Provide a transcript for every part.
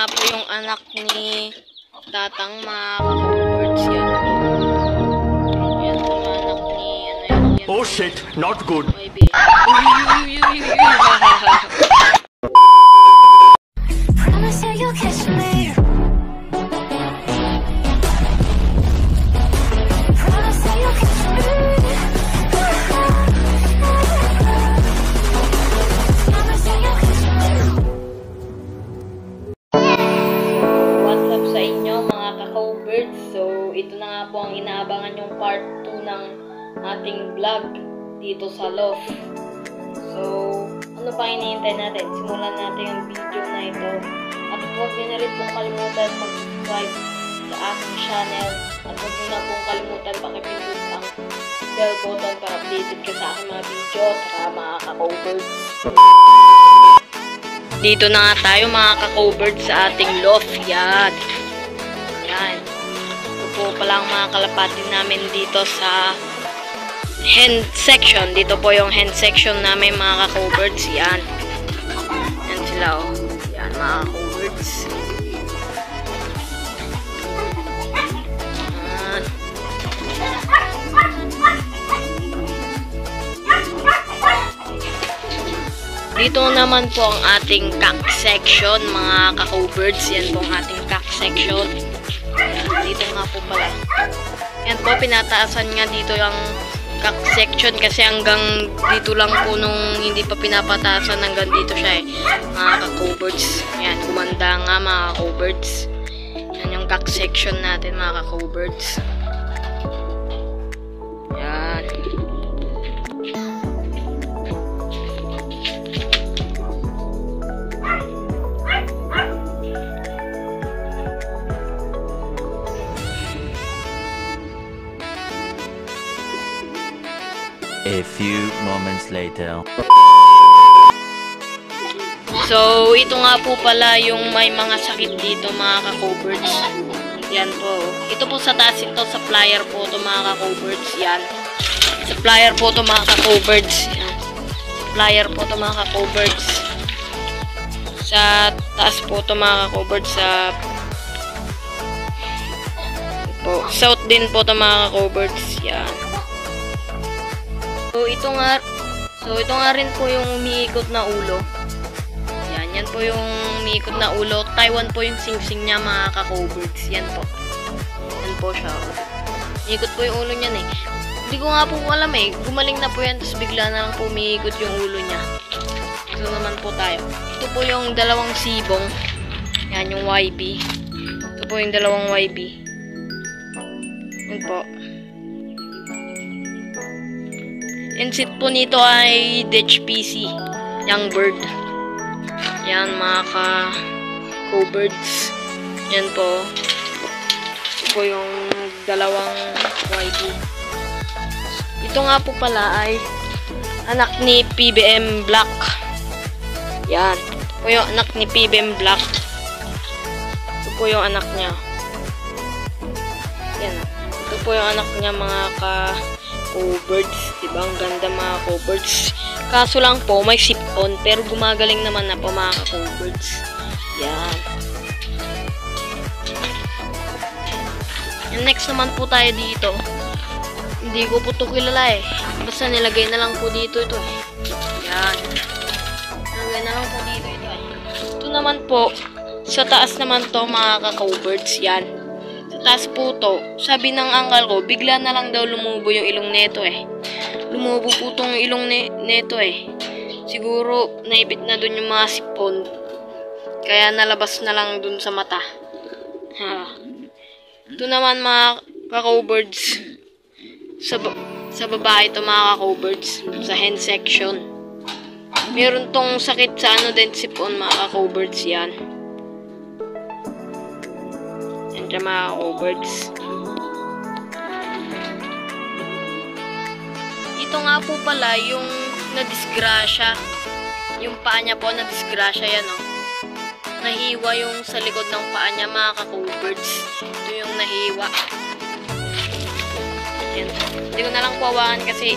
nga po yung anak ni Tatang, mga ka-birds. Yan. Yan po yung anak ni, ano yan. Oh shit, not good. Promise that you'll catch me. Promise that you'll catch me. Promise that you'll catch me. What's up sa inyo mga ka-birds? So, ito na nga po ang inaabangan yung part 2 ng ating vlog dito sa loft. So, ano pa hinihintay natin? Simulan natin yung video na ito. At huwag nyo na rin pong kalimutan mag-subscribe sa aking channel. At huwag nyo na pong kalimutan pakipindot ang bell button para updated ka sa aking mga video. Tara mga ka-birds. Dito na nga tayo mga ka-birds sa ating loft. Yan. Yan. Ito po pala ang mga kalapatin namin dito sa hen section. Dito po yung hen section namin mga ka-birds. Yan. Yan sila oh. Yan mga ka-birds. Yan. Dito naman po ang ating cock section mga ka-birds. Yan po ang ating cock section. Yan. Dito nga po pala. Yan po, pinataasan nga dito yung cock section kasi hanggang dito lang po nung hindi pa pinapataasan, hanggang dito siya eh mga ka-birds. Yan, kumanda nga mga ka-birds. Yan yung cock section natin mga ka-birds. Yan. A few moments later. So, ito nga po pala yung may mga sakit dito mga ka-birds. Yan po. Ito po sa taas ito, supplier po ito mga ka-birds. Yan. Supplier po ito mga ka-birds. Yan. Supplier po ito mga ka-birds. Sa taas po ito mga ka-birds. Sa po. South din po ito mga ka-birds. Yan. So, ito nga rin po yung umiikot na ulo. Yan po yung umiikot na ulo. Taiwan po yung sing-sing niya mga ka-birds. Yan po. Yan po siya. Umiikot po yung ulo niyan eh. Hindi ko nga po alam eh. Gumaling na po yan, tapos bigla na lang po umiikot yung ulo niya. Ito naman po tayo. Ito po yung dalawang sibong. Yan yung YB. Ito po yung dalawang YB. Yan po. And seat po nito ay DHPC, young bird. Yan mga ka-birds. Yan po. Ito po yung dalawang YB. Ito nga po pala ay anak ni PBM Black. Yan. Ito po yung anak ni PBM Black. Ito po yung anak niya. Yan. Ito po yung anak niya mga ka-birds. Diba? Ang ganda mga ka-birds. Kaso lang po, may sip-on. Pero gumagaling naman na po mga ka-birds. Yan. And next naman po tayo dito. Hindi ko po ito kilala eh. Basta nilagay na lang po dito ito eh. Yan. Nilagay na lang po dito ito eh. Ito naman po, sa taas naman to mga ka-birds. Yan. Sa taas po to, sabi ng uncle ko, bigla na lang daw lumubo yung ilong neto eh. Lumubo po tong ilong neto eh. Siguro, naipit na dun yung mga sipon. Kaya nalabas na lang dun sa mata. Ha. Ito naman mga ka-birds. Sa babae ito mga ka-birds. Sa hen section. Meron tong sakit sa ano din sipon mga ka-birds yan. Yan siya mga ka-birds. Ito nga po pala yung nadisgrasya. Yung paa niya po nadisgrasya yan oh. Nahiwa yung sa likod ng paa niya mga ka-birds. Ito yung nahiwa. Yan. Hindi ko na lang pawakan kasi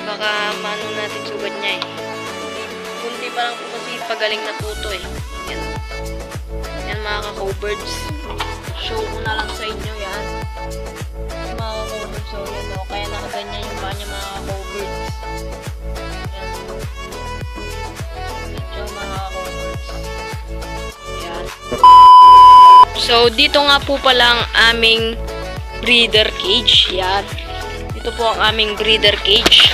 baka maano natin sugat niya eh. Kunti pa lang po kasi pagaling na po ito eh. Yan. ka-cowbirds. Show ko na lang sa inyo yan. Mga ka-cowbirds, so yun o. Kaya nakaganyan yung kanya mga ka-cowbirds. Yan. Medyo mga ka-cowbirds. Yan. So, dito nga po pala ang aming breeder cage. Yan. Ito po ang aming breeder cage.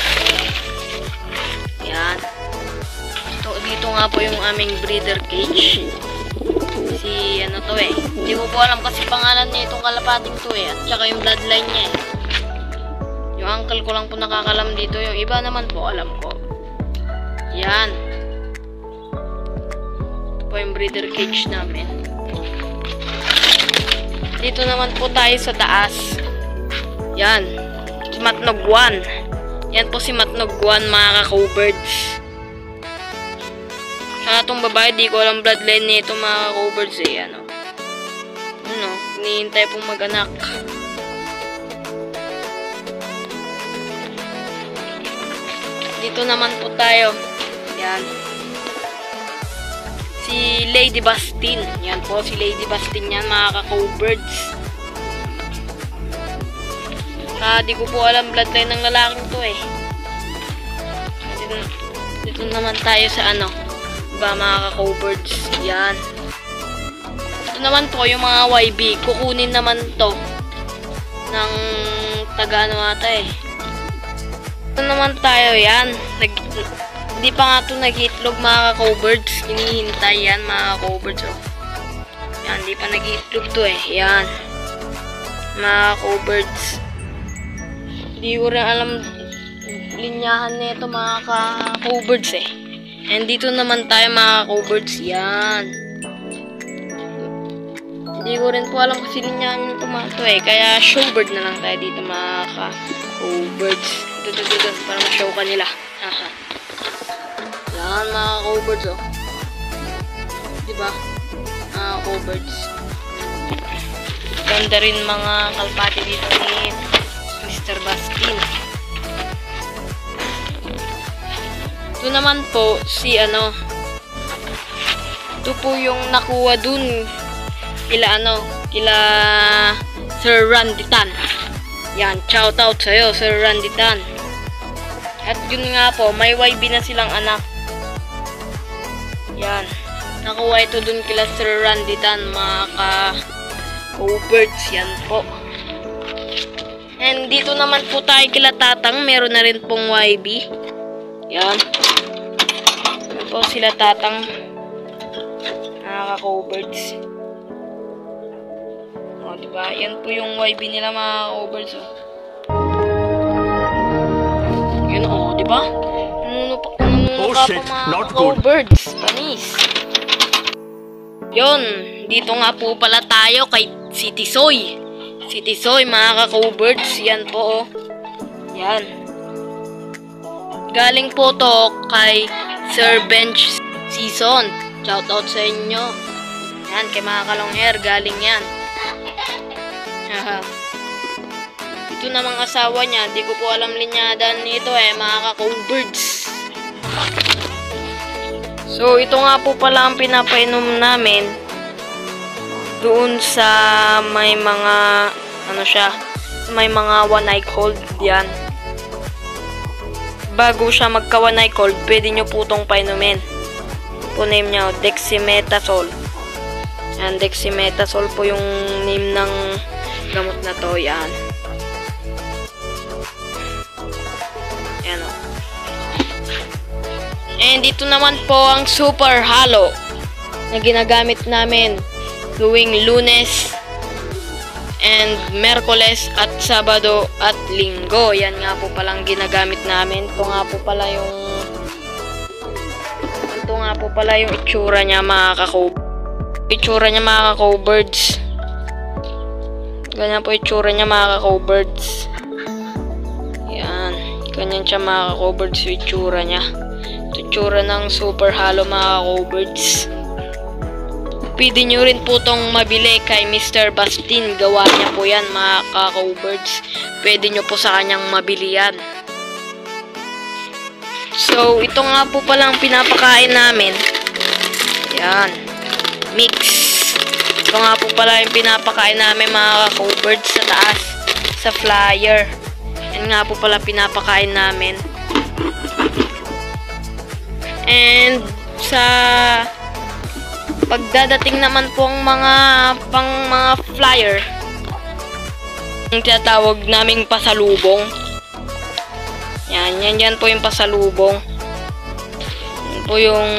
Yan. Dito nga po yung aming breeder cage. Si ano to eh. Hindi ko po alam kasi pangalan niya itong kalapating to eh. At saka yung bloodline niya eh. Yung uncle ko lang po nakakalam dito. Yung iba naman po alam ko. Yan. Ito po yung breeder cage namin. Dito naman po tayo sa taas. Yan. Si Matnog 1. Yan po si Matnog 1 mga ka-cowbirds. Saka itong babae, di ko alam bloodline nito mga ka-cowbirds eh. Ano? Ano? Hinihintay pong mag-anak. Dito naman po tayo. Yan. Si Lady Bastin. Yan po, si Lady Bastin yan, mga ka-cowbirds. Di ko po alam bloodline ng lalaking to eh. Dito naman tayo sa ano, ba mga ka-cowbirds. Yan. Ito naman po yung mga YB. Kukunin naman to ng taga ano ata eh. Ito naman tayo yan. Hindi pa nga ito nag-itlog mga ka-cowbirds. Hinihintay yan mga ka-cowbirds. Oh. Yan, hindi pa nag-itlog to eh. Yan. Mga ka-cowbirds. Hindi ko rin alam linyahan nito mga ka-cowbirds eh. And dito naman tayo mga ka-cowbirds. Yan. Hindi ko rin po alam kasi linyahan nito mga to eh. Kaya showbird na lang tayo dito mga ka-cowbirds. Dito. Para ma-show ka nila. Aha. Yan mga ka-cowbirds oh. Diba? Mga ka-cowbirds. Ganda rin mga kalpati dito ni Mr. Bastin. Ito naman po si ano. Ito po yung nakuha dun kila Sir Randy Tan. Yan, shout out sa'yo Sir Randy Tan. At yun nga po, may YB na silang anak. Yan. Nakuha ito dun kila Sir Randy Tan, mga ka-cowbirds. Yan po. And dito naman po tayo kila Tatang. Meron na rin pong YB. Yan. Yan po sila Tatang. Mga ka-cowbirds. O, diba? Yan po yung YB nila mga ka-cowbirds. O. Yun o, diba? Nanunuka shit, po mga not good. ka-cowbirds. Panis. Yun. Dito nga po pala tayo kay City Soy. City Soy, mga ka-cowbirds. Yan po, oh. Yan. Galing po to kay Sir Bench Season. Shout out sa inyo. Yan, kay mga kalong hair. Galing yan. Ito namang asawa niya. Di ko po alam linyadan nito eh, mga ka-cowbirds. So, ito nga po pala ang pinapainom namin. Doon sa may mga ano siya, may mga one eye cold yan. Bago siya magka one eye cold, pwede nyo po itong painumin. Po name niya, dexamethasone. Yan, dexamethasone po yung name ng gamot na to. Yan. Yan o. And dito naman po ang Super Halo na ginagamit namin tuwing Lunes and Merkoles at Sabado at Linggo. Yan nga po palang ginagamit namin. Ito nga po pala yung itsura niya mga ka-cowbirds. Ganyan po itsura niya mga ka-cowbirds. Yan. Ganyan siya mga ka-cowbirds yung itsura niya. Ito itsura ng Super Halo mga ka-cowbirds. Pwede nyo rin po itong mabili kay Mr. Bastin. Gawa niya po yan mga ka-cowbirds. Pwede nyo po sa kanyang mabili yan. So, ito nga po palang pinapakain namin. Yan. Mix. Ito nga po pala yung pinapakain namin mga ka-birds sa taas, sa flyer. Yan nga po pala pinapakain namin. And sa pagdadating naman po ang mga flyer, yung tinatawag naming pasalubong. Yan po yung pasalubong. Yan po yung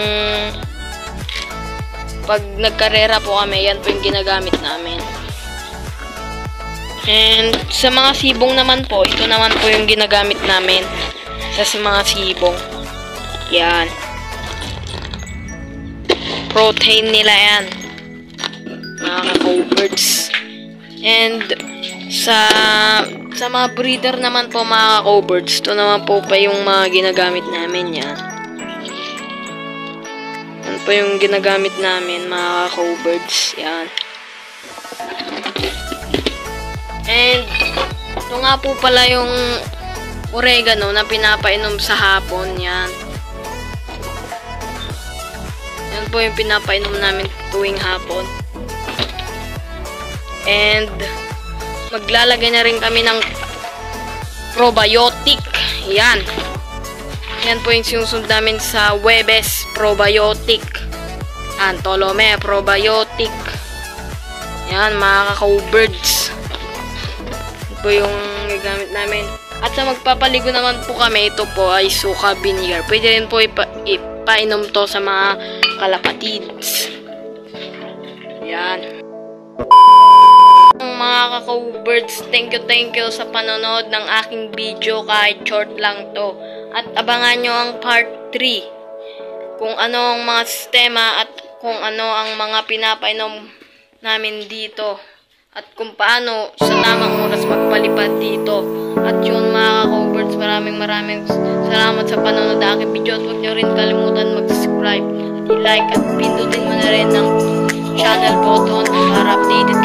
pag nagkarera po kami, yan po yung ginagamit namin. And sa mga sibong naman po, ito naman po yung ginagamit namin sa mga sibong. Yan. Protein nila yan, mga ka-birds. And sa mga breeder naman po mga ka-birds, ito naman po pa yung mga ginagamit namin. Yan po yung ginagamit namin mga ka-birds. Yan. And ito nga po pala yung oregano na pinapainom sa hapon. Yan. Yan po yung pinapainom namin tuwing hapon. And maglalagay na rin kami ng probiotic. Yan. Yan po yung sinusunod namin sa Webes probiotic. Antolome probiotic. Yan mga ka-birds. Yan po yung gagamit namin. At sa magpapaligo naman po kami, ito po ay suka vinegar. Pwede rin po ipainom to sa mga kalapatids. Yan. Mga ka-birds, thank you sa panonood ng aking video, kahit short lang to. At abangan nyo ang part 3. Kung ano ang mga sistema at kung ano ang mga pinapainom namin dito. At kung paano sa tamang oras magpalipad dito. At yun mga ka-birds, maraming salamat sa panonood ng aking video. At huwag nyo rin kalimutan mag-subscribe, i-like at pindutin mo na rin ng channel button para updated